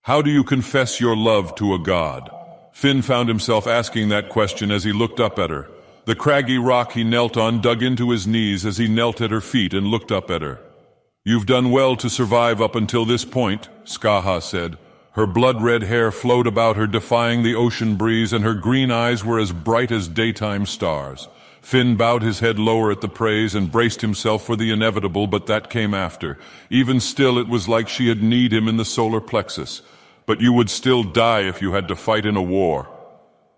How do you confess your love to a god? Finn found himself asking that question as he looked up at her. The craggy rock he knelt on dug into his knees as he knelt at her feet and looked up at her. "You've done well to survive up until this point," Skaha said. Her blood-red hair flowed about her, defying the ocean breeze, and her green eyes were as bright as daytime stars. Finn bowed his head lower at the praise and braced himself for the inevitable, but that came after. Even still, it was like she had kneed him in the solar plexus. "But you would still die if you had to fight in a war."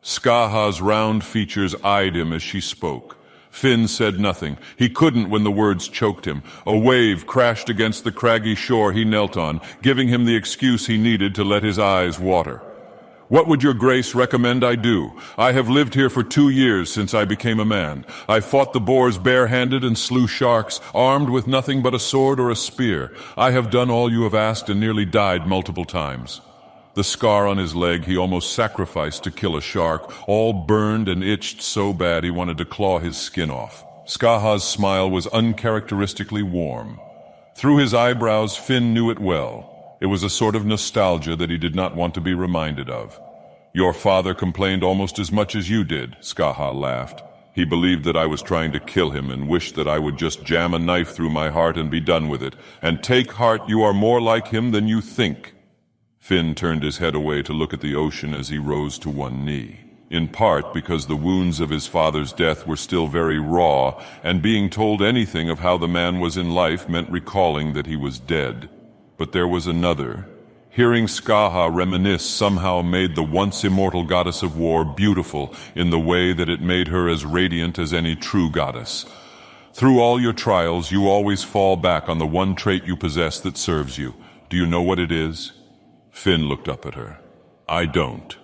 Skaha's round features eyed him as she spoke. Finn said nothing. He couldn't when the words choked him. A wave crashed against the craggy shore he knelt on, giving him the excuse he needed to let his eyes water. "What would your grace recommend I do? I have lived here for 2 years since I became a man. I fought the boars barehanded and slew sharks, armed with nothing but a sword or a spear. I have done all you have asked and nearly died multiple times." The scar on his leg he almost sacrificed to kill a shark, all burned and itched so bad he wanted to claw his skin off. Skaha's smile was uncharacteristically warm. Through his eyebrows, Finn knew it well. It was a sort of nostalgia that he did not want to be reminded of. "Your father complained almost as much as you did," Skaha laughed. "He believed that I was trying to kill him and wished that I would just jam a knife through my heart and be done with it. And take heart, you are more like him than you think." Finn turned his head away to look at the ocean as he rose to one knee, in part because the wounds of his father's death were still very raw, and being told anything of how the man was in life meant recalling that he was dead. But there was another. Hearing Skaha reminisce somehow made the once immortal goddess of war beautiful in the way that it made her as radiant as any true goddess. "Through all your trials, you always fall back on the one trait you possess that serves you. Do you know what it is?" Finn looked up at her. "I don't."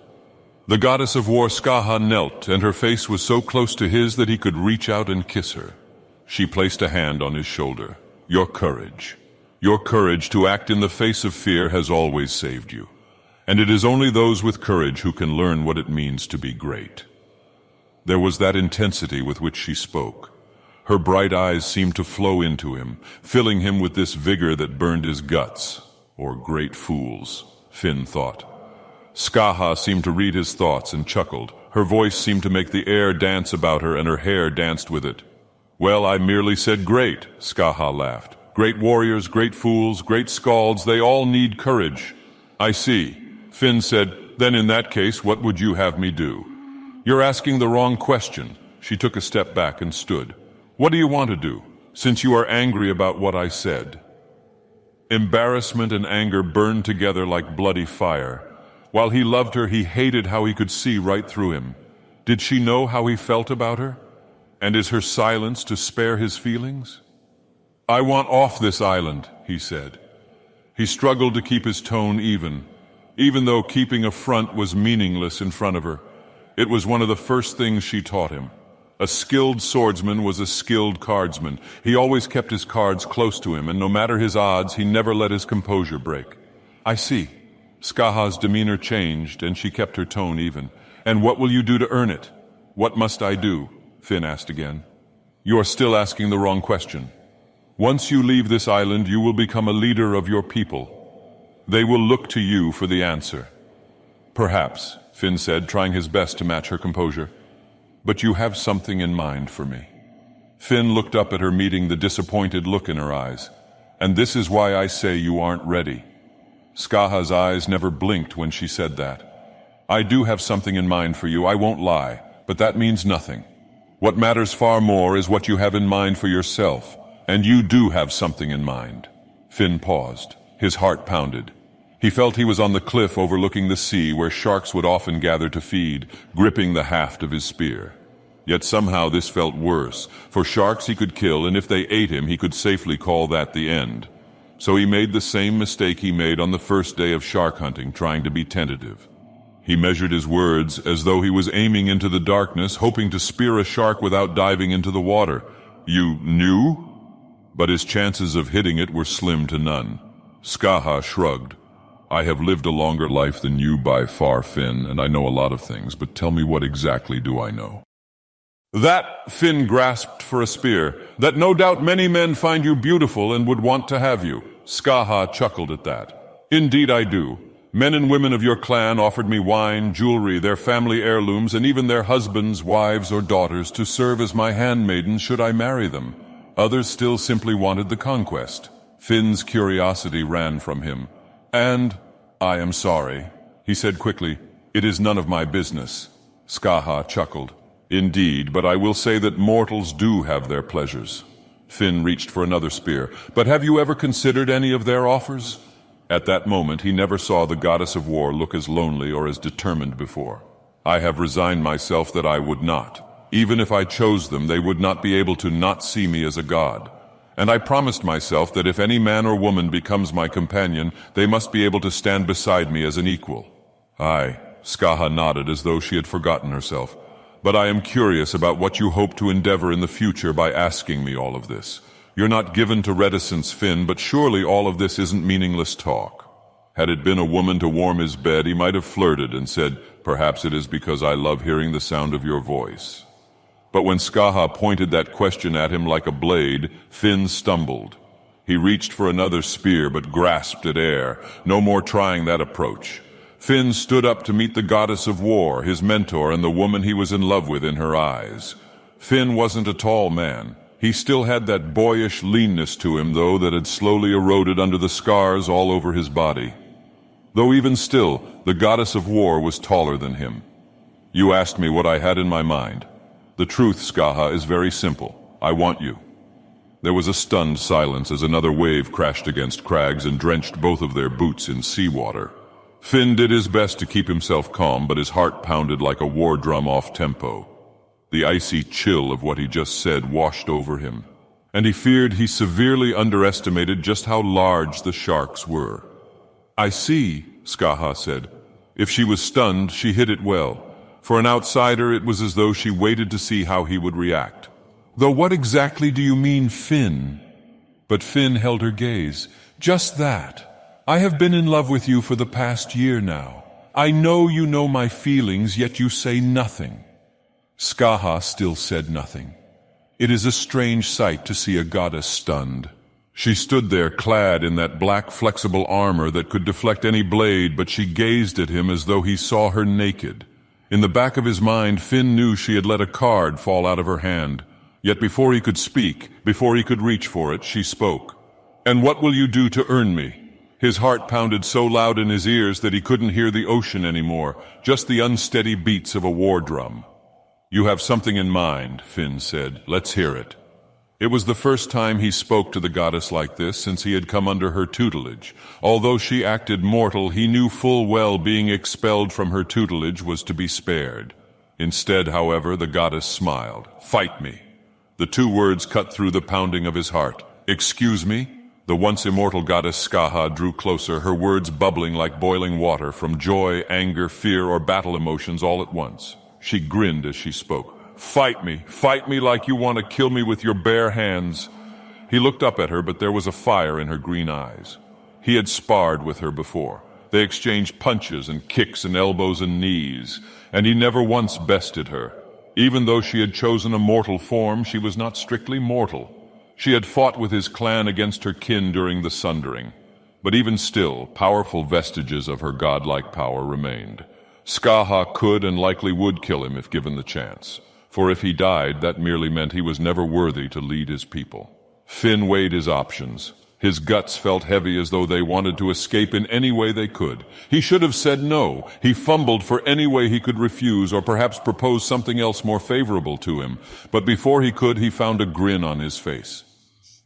The goddess of war Skaha knelt, and her face was so close to his that he could reach out and kiss her. She placed a hand on his shoulder. "Your courage. Your courage to act in the face of fear has always saved you. And it is only those with courage who can learn what it means to be great." There was that intensity with which she spoke. Her bright eyes seemed to flow into him, filling him with this vigor that burned his guts. Or great fools, Finn thought. Skaha seemed to read his thoughts and chuckled. Her voice seemed to make the air dance about her, and her hair danced with it. "Well, I merely said great," Skaha laughed. "Great warriors, great fools, great skalds, they all need courage." "I see," Finn said. "Then in that case, what would you have me do?" "You're asking the wrong question." She took a step back and stood. "What do you want to do, since you are angry about what I said?" Embarrassment and anger burned together like bloody fire. While he loved her, he hated how he could see right through him. Did she know how he felt about her? And is her silence to spare his feelings? "I want off this island," he said. He struggled to keep his tone even though keeping a front was meaningless in front of her. It was one of the first things she taught him. A skilled swordsman was a skilled cardsman. He always kept his cards close to him, and no matter his odds, he never let his composure break. "I see." Skaha's demeanor changed, and she kept her tone even. "And what will you do to earn it?" "What must I do?" Finn asked again. "You are still asking the wrong question. Once you leave this island, you will become a leader of your people. They will look to you for the answer." "Perhaps," Finn said, trying his best to match her composure. "But you have something in mind for me." Finn looked up at her, meeting the disappointed look in her eyes. "And this is why I say you aren't ready." Skaha's eyes never blinked when she said that. "I do have something in mind for you, I won't lie, but that means nothing. What matters far more is what you have in mind for yourself, and you do have something in mind." Finn paused. His heart pounded. He felt he was on the cliff overlooking the sea where sharks would often gather to feed, gripping the haft of his spear. Yet somehow this felt worse, for sharks he could kill, and if they ate him, he could safely call that the end. So he made the same mistake he made on the first day of shark hunting, trying to be tentative. He measured his words as though he was aiming into the darkness, hoping to spear a shark without diving into the water. "You knew?" But his chances of hitting it were slim to none. Skaha shrugged. "I have lived a longer life than you by far, Finn, and I know a lot of things, but tell me, what exactly do I know?" "That," Finn grasped for a spear, "that no doubt many men find you beautiful and would want to have you." Skaha chuckled at that. "Indeed I do. Men and women of your clan offered me wine, jewelry, their family heirlooms, and even their husbands, wives, or daughters to serve as my handmaidens should I marry them. Others still simply wanted the conquest. Finn's curiosity ran from him. And, I am sorry, he said quickly, it is none of my business. Skaha chuckled. Indeed, but I will say that mortals do have their pleasures. Finn reached for another spear. But have you ever considered any of their offers? At that moment, he never saw the goddess of war look as lonely or as determined before. I have resigned myself that I would not. Even if I chose them, they would not be able to not see me as a god. And I promised myself that if any man or woman becomes my companion, they must be able to stand beside me as an equal. Aye, Skaha nodded as though she had forgotten herself. But I am curious about what you hope to endeavor in the future by asking me all of this. You're not given to reticence, Finn, but surely all of this isn't meaningless talk. Had it been a woman to warm his bed, he might have flirted and said, perhaps it is because I love hearing the sound of your voice. But when Skaha pointed that question at him like a blade, Finn stumbled. He reached for another spear but grasped at air, no more trying that approach. Finn stood up to meet the goddess of war, his mentor, and the woman he was in love with in her eyes. Finn wasn't a tall man. He still had that boyish leanness to him, though, that had slowly eroded under the scars all over his body. Though even still, the goddess of war was taller than him. You asked me what I had in my mind. The truth, Skaha, is very simple. I want you. There was a stunned silence as another wave crashed against crags and drenched both of their boots in seawater. Finn did his best to keep himself calm, but his heart pounded like a war drum off tempo. The icy chill of what he just said washed over him, and he feared he severely underestimated just how large the sharks were. I see, Skaha said. If she was stunned, she hid it well. For an outsider, it was as though she waited to see how he would react. Though what exactly do you mean, Finn? But Finn held her gaze. Just that. I have been in love with you for the past year now. I know you know my feelings, yet you say nothing. Skaha still said nothing. It is a strange sight to see a goddess stunned. She stood there clad in that black flexible armor that could deflect any blade, but she gazed at him as though he saw her naked. In the back of his mind, Finn knew she had let a card fall out of her hand. Yet before he could speak, before he could reach for it, she spoke. And what will you do to earn me? His heart pounded so loud in his ears that he couldn't hear the ocean anymore, just the unsteady beats of a war drum. You have something in mind, Finn said. Let's hear it. It was the first time he spoke to the goddess like this since he had come under her tutelage. Although she acted mortal, he knew full well being expelled from her tutelage was to be spared. Instead, however, the goddess smiled. Fight me. The two words cut through the pounding of his heart. Excuse me? The once immortal goddess Skaha drew closer, her words bubbling like boiling water from joy, anger, fear, or battle emotions all at once. She grinned as she spoke. Fight me like you want to kill me with your bare hands. He looked up at her, but there was a fire in her green eyes. He had sparred with her before. They exchanged punches and kicks and elbows and knees, and he never once bested her. Even though she had chosen a mortal form, she was not strictly mortal. She had fought with his clan against her kin during the Sundering. But even still, powerful vestiges of her godlike power remained. Skaha could and likely would kill him if given the chance. For if he died, that merely meant he was never worthy to lead his people. Finn weighed his options. His guts felt heavy as though they wanted to escape in any way they could. He should have said no. He fumbled for any way he could refuse or perhaps propose something else more favorable to him. But before he could, he found a grin on his face.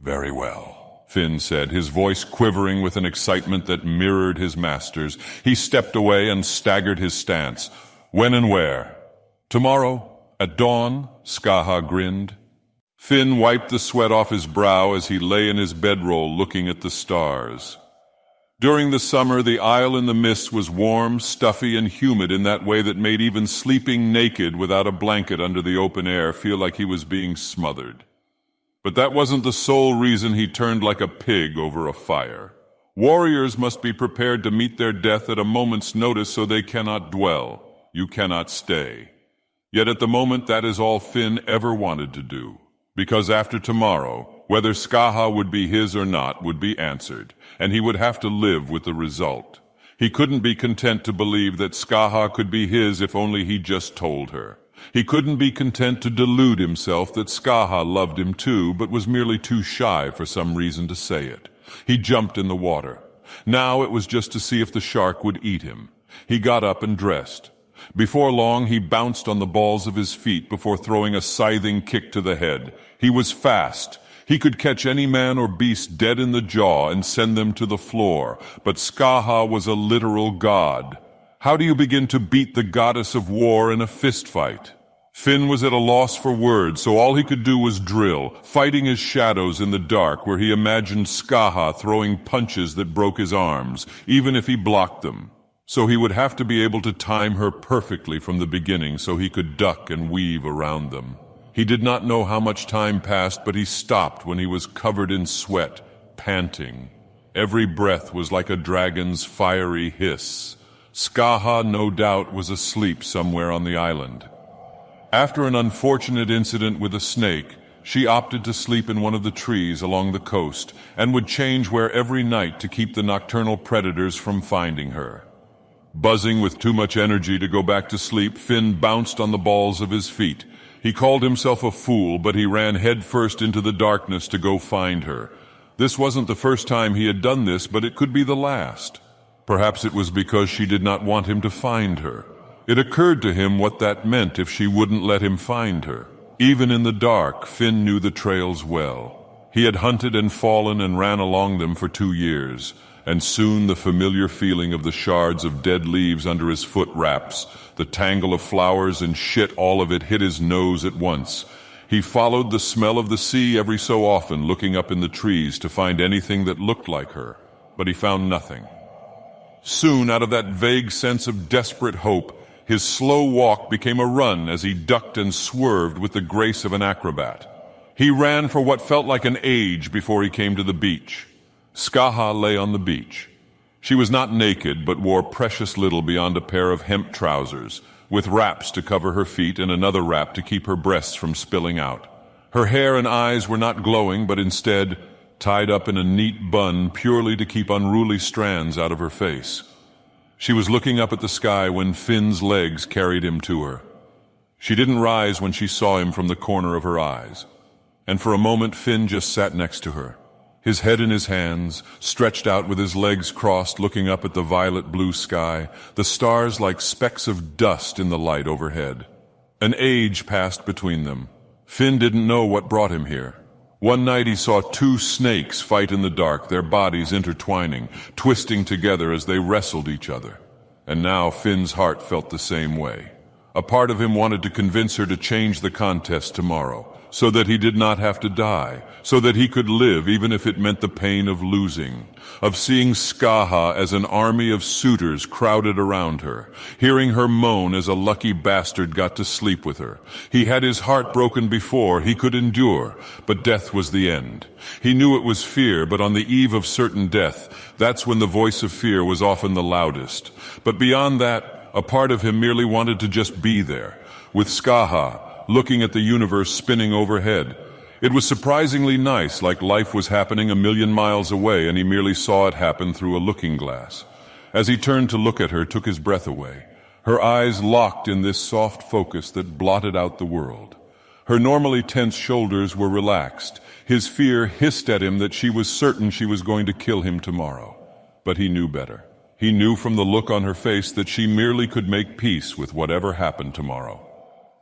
Very well, Finn said, his voice quivering with an excitement that mirrored his master's. He stepped away and staggered his stance. When and where? Tomorrow, at dawn, Skaha grinned. Finn wiped the sweat off his brow as he lay in his bedroll looking at the stars. During the summer, the isle in the mist was warm, stuffy, and humid in that way that made even sleeping naked without a blanket under the open air feel like he was being smothered. But that wasn't the sole reason he turned like a pig over a fire. Warriors must be prepared to meet their death at a moment's notice, so they cannot dwell. You cannot stay. Yet at the moment, that is all Finn ever wanted to do. Because after tomorrow, whether Skaha would be his or not would be answered, and he would have to live with the result. He couldn't be content to believe that Skaha could be his if only he just told her. He couldn't be content to delude himself that Skaha loved him too, but was merely too shy for some reason to say it. He jumped in the water. Now it was just to see if the shark would eat him. He got up and dressed. Before long, he bounced on the balls of his feet before throwing a scything kick to the head. He was fast. He could catch any man or beast dead in the jaw and send them to the floor, but Skaha was a literal god. How do you begin to beat the goddess of war in a fist fight? Finn was at a loss for words, so all he could do was drill, fighting his shadows in the dark where he imagined Skaha throwing punches that broke his arms, even if he blocked them. So he would have to be able to time her perfectly from the beginning so he could duck and weave around them. He did not know how much time passed, but he stopped when he was covered in sweat, panting. Every breath was like a dragon's fiery hiss. Skaha, no doubt, was asleep somewhere on the island. After an unfortunate incident with a snake, she opted to sleep in one of the trees along the coast and would change where every night to keep the nocturnal predators from finding her. Buzzing with too much energy to go back to sleep, Finn bounced on the balls of his feet. He called himself a fool, but he ran headfirst into the darkness to go find her. This wasn't the first time he had done this, but it could be the last. Perhaps it was because she did not want him to find her. It occurred to him what that meant if she wouldn't let him find her. Even in the dark, Finn knew the trails well. He had hunted and fallen and ran along them for 2 years, and soon the familiar feeling of the shards of dead leaves under his foot wraps, the tangle of flowers and shit, all of it hit his nose at once. He followed the smell of the sea every so often, looking up in the trees to find anything that looked like her, but he found nothing. Soon, out of that vague sense of desperate hope, his slow walk became a run as he ducked and swerved with the grace of an acrobat. He ran for what felt like an age before he came to the beach. Skaha lay on the beach. She was not naked, but wore precious little beyond a pair of hemp trousers, with wraps to cover her feet and another wrap to keep her breasts from spilling out. Her hair and eyes were not glowing, but instead tied up in a neat bun purely to keep unruly strands out of her face. She was looking up at the sky when Finn's legs carried him to her. She didn't rise when she saw him from the corner of her eyes. And for a moment, Finn just sat next to her, his head in his hands, stretched out with his legs crossed, looking up at the violet blue sky, the stars like specks of dust in the light overhead. An age passed between them. Finn didn't know what brought him here. One night he saw 2 snakes fight in the dark, their bodies intertwining, twisting together as they wrestled each other. And now Finn's heart felt the same way. A part of him wanted to convince her to change the contest tomorrow, so that he did not have to die, so that he could live even if it meant the pain of losing, of seeing Skaha as an army of suitors crowded around her, hearing her moan as a lucky bastard got to sleep with her. He had his heart broken before, he could endure, but death was the end. He knew it was fear, but on the eve of certain death, that's when the voice of fear was often the loudest. But beyond that, a part of him merely wanted to just be there, with Skaha, looking at the universe spinning overhead. It was surprisingly nice, like life was happening a million miles away and he merely saw it happen through a looking glass. As he turned to look at her, took his breath away. Her eyes locked in this soft focus that blotted out the world. Her normally tense shoulders were relaxed. His fear hissed at him that she was certain she was going to kill him tomorrow. But he knew better. He knew from the look on her face that she merely could make peace with whatever happened tomorrow.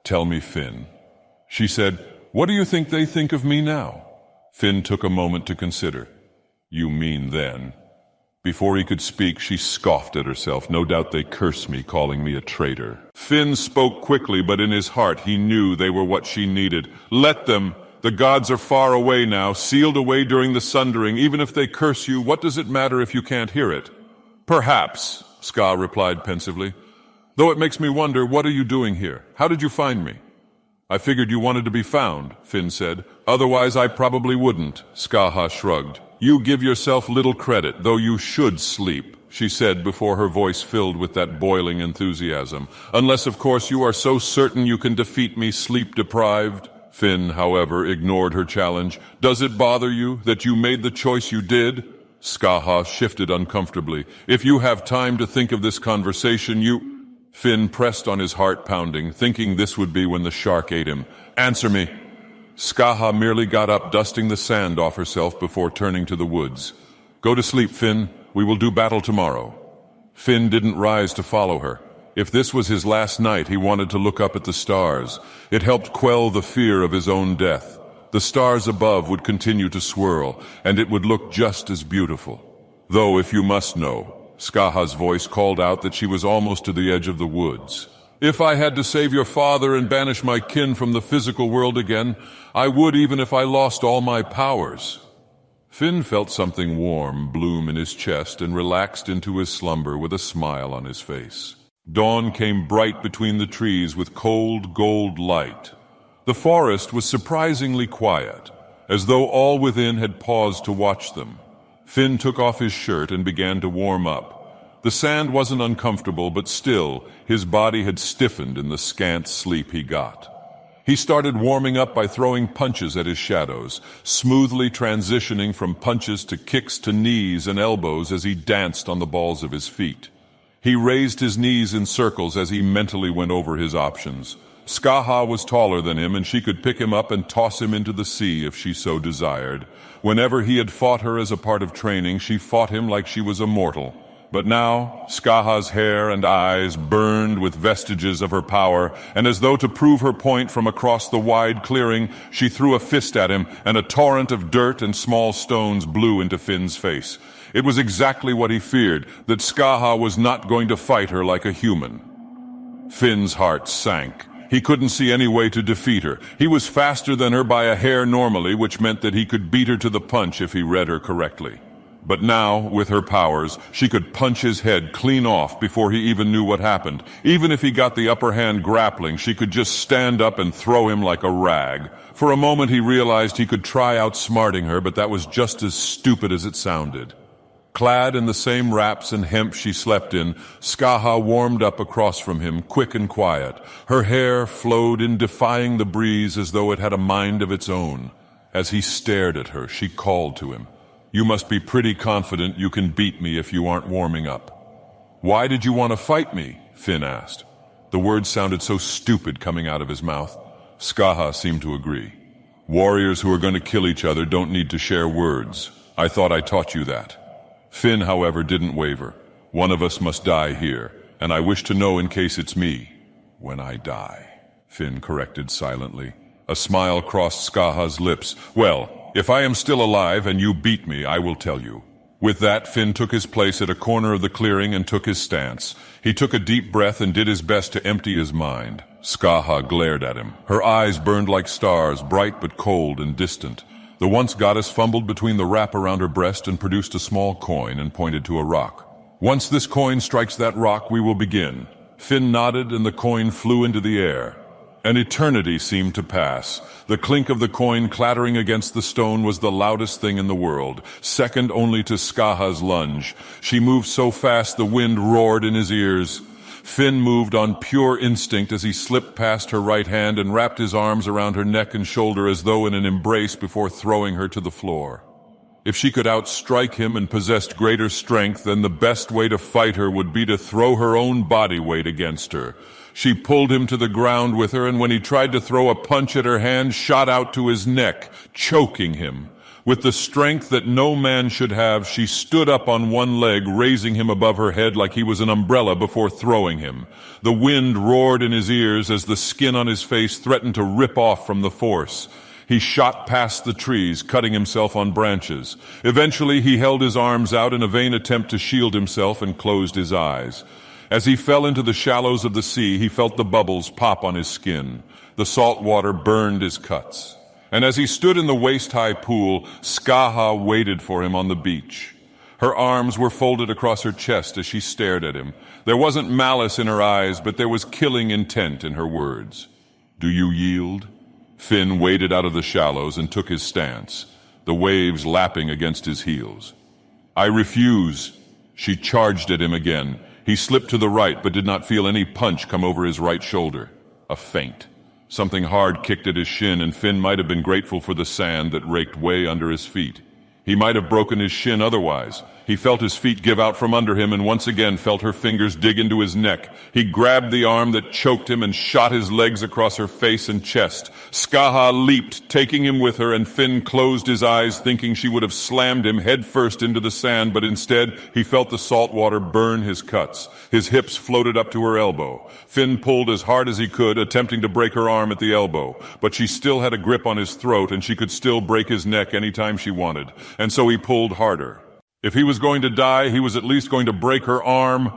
"Tell me, Finn." She said, "What do you think they think of me now?" Finn took a moment to consider. "You mean then?" Before he could speak, she scoffed at herself. "No doubt they curse me, calling me a traitor." Finn spoke quickly, but in his heart he knew they were what she needed. "Let them. The gods are far away now, sealed away during the sundering. Even if they curse you, what does it matter if you can't hear it?" "Perhaps," Ska replied pensively. "Though it makes me wonder, what are you doing here? How did you find me?" "I figured you wanted to be found," Finn said. "Otherwise I probably wouldn't." Skaha shrugged. "You give yourself little credit, though you should sleep," she said before her voice filled with that boiling enthusiasm. "Unless, of course, you are so certain you can defeat me sleep-deprived." Finn, however, ignored her challenge. "Does it bother you that you made the choice you did?" Skaha shifted uncomfortably. If you have time to think of this conversation, you... Finn pressed on his heart pounding, thinking this would be when the shark ate him. Answer me. Skaha merely got up, dusting the sand off herself before turning to the woods. Go to sleep, Finn. We will do battle tomorrow. Finn didn't rise to follow her. If this was his last night, he wanted to look up at the stars. It helped quell the fear of his own death. The stars above would continue to swirl, and it would look just as beautiful. Though, if you must know, Skaha's voice called out that she was almost to the edge of the woods. If I had to save your father and banish my kin from the physical world again, I would even if I lost all my powers. Finn felt something warm bloom in his chest and relaxed into his slumber with a smile on his face. Dawn came bright between the trees with cold gold light. The forest was surprisingly quiet, as though all within had paused to watch them. Finn took off his shirt and began to warm up. The sand wasn't uncomfortable, but still, his body had stiffened in the scant sleep he got. He started warming up by throwing punches at his shadows, smoothly transitioning from punches to kicks to knees and elbows as he danced on the balls of his feet. He raised his knees in circles as he mentally went over his options. Skaha was taller than him, and she could pick him up and toss him into the sea if she so desired. Whenever he had fought her as a part of training, she fought him like she was a mortal. But now, Skaha's hair and eyes burned with vestiges of her power, and as though to prove her point from across the wide clearing, she threw a fist at him, and a torrent of dirt and small stones blew into Finn's face. It was exactly what he feared, that Skaha was not going to fight her like a human. Finn's heart sank. He couldn't see any way to defeat her. He was faster than her by a hair normally, which meant that he could beat her to the punch if he read her correctly. But now, with her powers, she could punch his head clean off before he even knew what happened. Even if he got the upper hand grappling, she could just stand up and throw him like a rag. For a moment he realized he could try outsmarting her, but that was just as stupid as it sounded. Clad in the same wraps and hemp she slept in, Skaha warmed up across from him, quick and quiet. Her hair flowed in, defying the breeze as though it had a mind of its own. As he stared at her, she called to him. You must be pretty confident you can beat me if you aren't warming up. Why did you want to fight me? Finn asked. The words sounded so stupid coming out of his mouth. Skaha seemed to agree. Warriors who are going to kill each other don't need to share words. I thought I taught you that. Finn, however, didn't waver. One of us must die here, and I wish to know in case it's me. When I die, Finn corrected silently. A smile crossed Skaha's lips. Well, if I am still alive and you beat me, I will tell you. With that, Finn took his place at a corner of the clearing and took his stance. He took a deep breath and did his best to empty his mind. Skaha glared at him. Her eyes burned like stars, bright but cold and distant. The once goddess fumbled between the wrap around her breast and produced a small coin and pointed to a rock. Once this coin strikes that rock, we will begin. Finn nodded and the coin flew into the air. An eternity seemed to pass. The clink of the coin clattering against the stone was the loudest thing in the world, second only to Skaha's lunge. She moved so fast the wind roared in his ears. Finn moved on pure instinct as he slipped past her right hand and wrapped his arms around her neck and shoulder as though in an embrace before throwing her to the floor. If she could outstrike him and possessed greater strength, then the best way to fight her would be to throw her own body weight against her. She pulled him to the ground with her, and when he tried to throw a punch at her hand, shot out to his neck, choking him. With the strength that no man should have, she stood up on one leg, raising him above her head like he was an umbrella before throwing him. The wind roared in his ears as the skin on his face threatened to rip off from the force. He shot past the trees, cutting himself on branches. Eventually, he held his arms out in a vain attempt to shield himself and closed his eyes. As he fell into the shallows of the sea, he felt the bubbles pop on his skin. The salt water burned his cuts. And as he stood in the waist-high pool, Skaha waited for him on the beach. Her arms were folded across her chest as she stared at him. There wasn't malice in her eyes, but there was killing intent in her words. Do you yield? Finn waded out of the shallows and took his stance, the waves lapping against his heels. I refuse. She charged at him again. He slipped to the right, but did not feel any punch come over his right shoulder. A feint. Something hard kicked at his shin, and Finn might have been grateful for the sand that raked way under his feet. He might have broken his shin otherwise. He felt his feet give out from under him and once again felt her fingers dig into his neck. He grabbed the arm that choked him and shot his legs across her face and chest. Skaha leaped, taking him with her, and Finn closed his eyes, thinking she would have slammed him headfirst into the sand, but instead he felt the salt water burn his cuts. His hips floated up to her elbow. Finn pulled as hard as he could, attempting to break her arm at the elbow, but she still had a grip on his throat and she could still break his neck anytime she wanted, and so he pulled harder. If he was going to die, he was at least going to break her arm.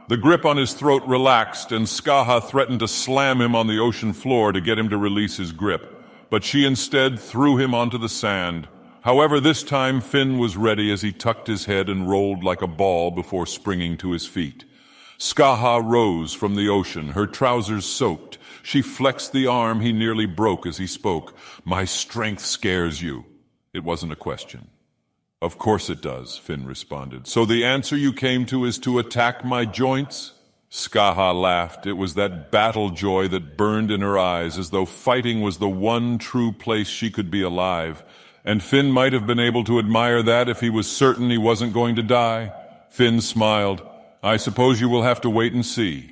The grip on his throat relaxed, and Skaha threatened to slam him on the ocean floor to get him to release his grip. But she instead threw him onto the sand. However, this time Finn was ready as he tucked his head and rolled like a ball before springing to his feet. Skaha rose from the ocean, her trousers soaked. She flexed the arm he nearly broke as he spoke. "My strength scares you." It wasn't a question. "Of course it does," Finn responded. "So the answer you came to is to attack my joints?" Skaha laughed. It was that battle joy that burned in her eyes, as though fighting was the one true place she could be alive. And Finn might have been able to admire that if he was certain he wasn't going to die. Finn smiled. "I suppose you will have to wait and see."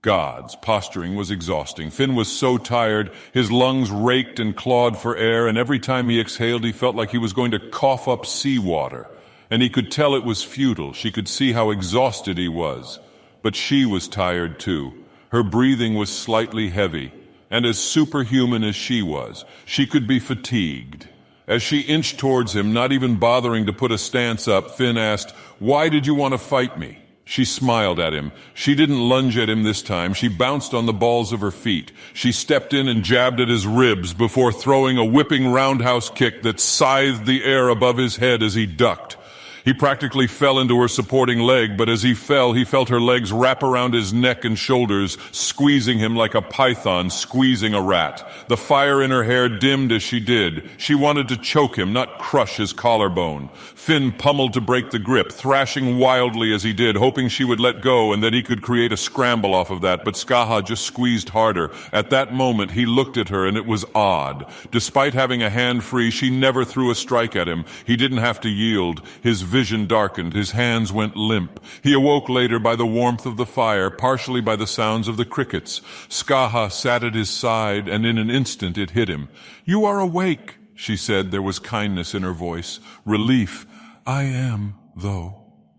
Gods, posturing was exhausting. Finn was so tired, his lungs raked and clawed for air, and every time he exhaled he felt like he was going to cough up seawater. And he could tell it was futile. She could see how exhausted he was. But she was tired too. Her breathing was slightly heavy, and as superhuman as she was, she could be fatigued. As she inched towards him, not even bothering to put a stance up, Finn asked, "Why did you want to fight me?" She smiled at him. She didn't lunge at him this time. She bounced on the balls of her feet. She stepped in and jabbed at his ribs before throwing a whipping roundhouse kick that scythed the air above his head as he ducked. He practically fell into her supporting leg, but as he fell, he felt her legs wrap around his neck and shoulders, squeezing him like a python squeezing a rat. The fire in her hair dimmed as she did. She wanted to choke him, not crush his collarbone. Finn pummeled to break the grip, thrashing wildly as he did, hoping she would let go and that he could create a scramble off of that, but Skaha just squeezed harder. At that moment, he looked at her, and it was odd. Despite having a hand free, she never threw a strike at him. He didn't have to yield. His vision darkened. His hands went limp. He awoke later by the warmth of the fire, partially by the sounds of the crickets. Skaha sat at his side, and in an instant it hit him. "You are awake," she said. There was kindness in her voice, relief. "I am, though."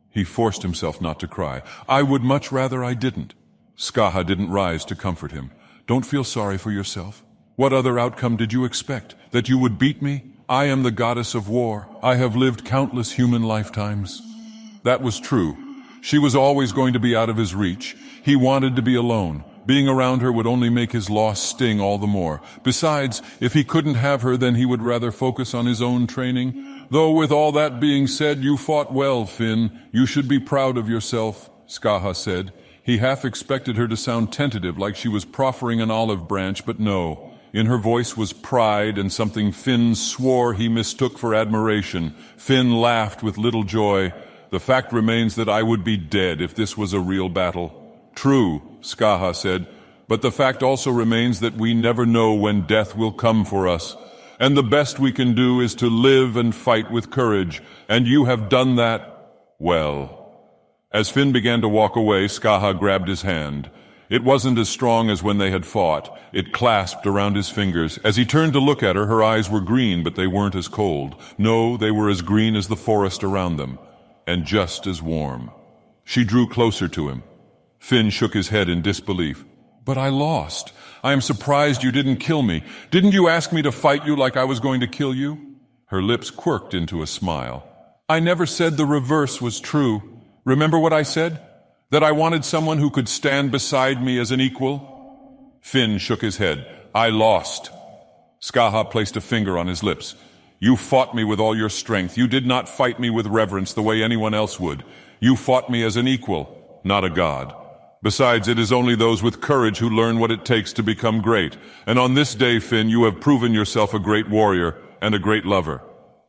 He forced himself not to cry. "I would much rather I didn't." Skaha didn't rise to comfort him. "Don't feel sorry for yourself. What other outcome did you expect? That you would beat me? I am the goddess of war. I have lived countless human lifetimes." That was true. She was always going to be out of his reach. He wanted to be alone. Being around her would only make his loss sting all the more. Besides, if he couldn't have her, then he would rather focus on his own training. "Though with all that being said, you fought well, Finn. You should be proud of yourself," Skaha said. He half expected her to sound tentative, like she was proffering an olive branch, but no. In her voice was pride and something Finn swore he mistook for admiration. Finn laughed with little joy. "The fact remains that I would be dead if this was a real battle." "True," Skaha said, "but the fact also remains that we never know when death will come for us. And the best we can do is to live and fight with courage, and you have done that well." As Finn began to walk away, Skaha grabbed his hand. It wasn't as strong as when they had fought. It clasped around his fingers. As he turned to look at her, her eyes were green, but they weren't as cold. No, they were as green as the forest around them, and just as warm. She drew closer to him. Finn shook his head in disbelief. "But I lost. I am surprised you didn't kill me. Didn't you ask me to fight you like I was going to kill you?" Her lips quirked into a smile. "I never said the reverse was true. Remember what I said? That I wanted someone who could stand beside me as an equal?" Finn shook his head. "I lost." Skaha placed a finger on his lips. "You fought me with all your strength. You did not fight me with reverence the way anyone else would. You fought me as an equal, not a god. Besides, it is only those with courage who learn what it takes to become great. And on this day, Finn, you have proven yourself a great warrior and a great lover."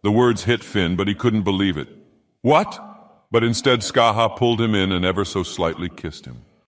The words hit Finn, but he couldn't believe it. "What?" But instead Skaha pulled him in and ever so slightly kissed him.